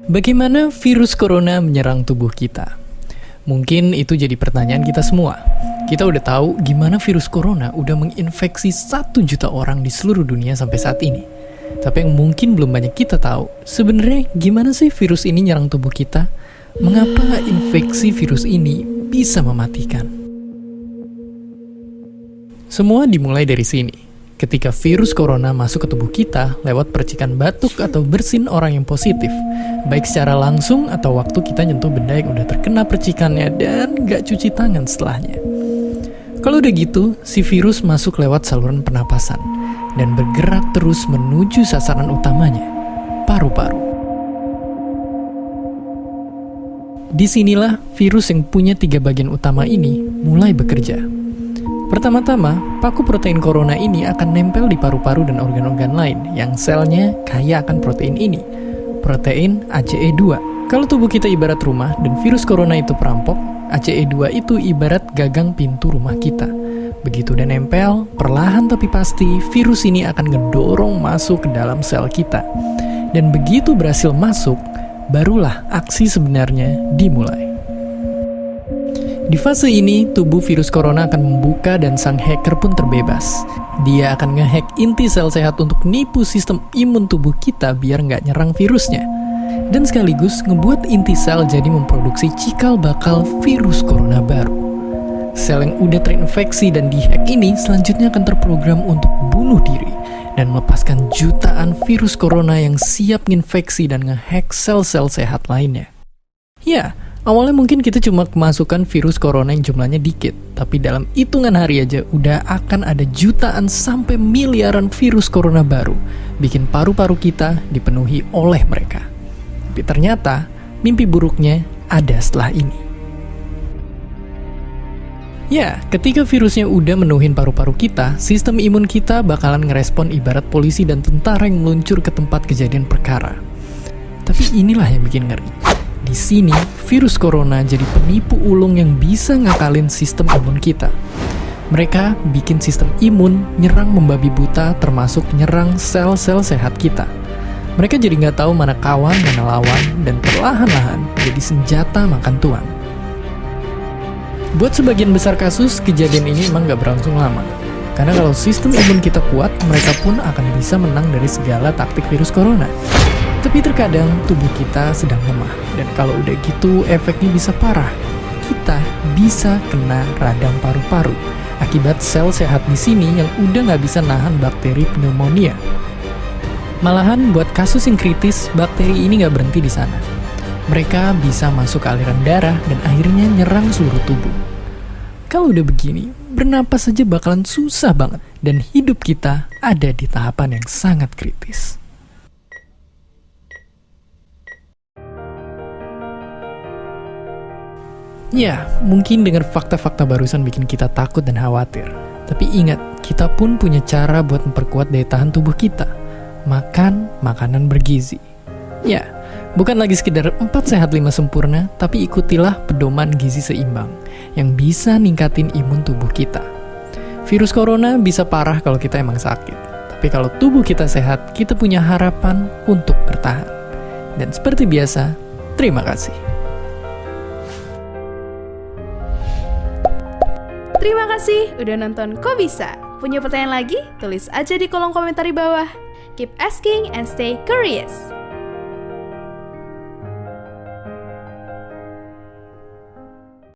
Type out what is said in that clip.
Bagaimana virus corona menyerang tubuh kita? Mungkin itu jadi pertanyaan kita semua. Kita udah tahu gimana virus corona udah menginfeksi 1 juta orang di seluruh dunia sampai saat ini. Tapi yang mungkin belum banyak kita tahu, sebenarnya gimana sih virus ini nyerang tubuh kita? Mengapa infeksi virus ini bisa mematikan? Semua dimulai dari sini. Ketika virus corona masuk ke tubuh kita lewat percikan batuk atau bersin orang yang positif, baik secara langsung atau waktu kita nyentuh benda yang udah terkena percikannya dan gak cuci tangan setelahnya. Kalau udah gitu, si virus masuk lewat saluran pernapasan dan bergerak terus menuju sasaran utamanya, paru-paru. Disinilah virus yang punya 3 bagian utama ini mulai bekerja. Pertama-tama, paku protein corona ini akan nempel di paru-paru dan organ-organ lain yang selnya kaya akan protein ini, protein ACE2. Kalau tubuh kita ibarat rumah dan virus corona itu perampok, ACE2 itu ibarat gagang pintu rumah kita. Begitu udah nempel, perlahan tapi pasti virus ini akan ngedorong masuk ke dalam sel kita. Dan begitu berhasil masuk, barulah aksi sebenarnya dimulai. Di fase ini, tubuh virus corona akan membuka dan sang hacker pun terbebas. Dia akan ngehack inti sel sehat untuk nipu sistem imun tubuh kita biar nggak nyerang virusnya. Dan sekaligus ngebuat inti sel jadi memproduksi cikal bakal virus corona baru. Sel yang udah terinfeksi dan dihack ini selanjutnya akan terprogram untuk bunuh diri dan melepaskan jutaan virus corona yang siap nginfeksi dan ngehack sel-sel sehat lainnya. Ya, awalnya mungkin kita cuma kemasukan virus corona yang jumlahnya dikit, tapi dalam hitungan hari aja udah akan ada jutaan sampai miliaran virus corona baru, bikin paru-paru kita dipenuhi oleh mereka. Tapi ternyata, mimpi buruknya ada setelah ini. Ya, ketika virusnya udah menuhin paru-paru kita, sistem imun kita bakalan ngerespon ibarat polisi dan tentara yang meluncur ke tempat kejadian perkara. Tapi inilah yang bikin ngeri. Di sini, virus corona jadi penipu ulung yang bisa ngakalin sistem imun kita. Mereka bikin sistem imun nyerang membabi buta termasuk nyerang sel-sel sehat kita. Mereka jadi nggak tahu mana kawan, mana lawan, dan perlahan-lahan jadi senjata makan tuan. Buat sebagian besar kasus, kejadian ini emang nggak berlangsung lama. Karena kalau sistem imun kita kuat, mereka pun akan bisa menang dari segala taktik virus corona. Tapi terkadang tubuh kita sedang lemah, dan kalau udah gitu efeknya bisa parah. Kita bisa kena radang paru-paru akibat sel sehat di sini yang udah nggak bisa nahan bakteri pneumonia. Malahan buat kasus yang kritis, bakteri ini nggak berhenti di sana. Mereka bisa masuk ke aliran darah dan akhirnya nyerang seluruh tubuh. Kalau udah begini, bernapas saja bakalan susah banget, dan hidup kita ada di tahapan yang sangat kritis. Ya, mungkin dengan fakta-fakta barusan bikin kita takut dan khawatir. Tapi ingat, kita pun punya cara buat memperkuat daya tahan tubuh kita. Makan makanan bergizi. Ya, bukan lagi sekedar 4 sehat 5 sempurna, tapi ikutilah pedoman gizi seimbang yang bisa ningkatin imun tubuh kita. Virus corona bisa parah kalau kita emang sakit. Tapi kalau tubuh kita sehat, kita punya harapan untuk bertahan. Dan seperti biasa, terima kasih. Terima kasih udah nonton Kok Bisa. Punya pertanyaan lagi? Tulis aja di kolom komentar di bawah. Keep asking and stay curious.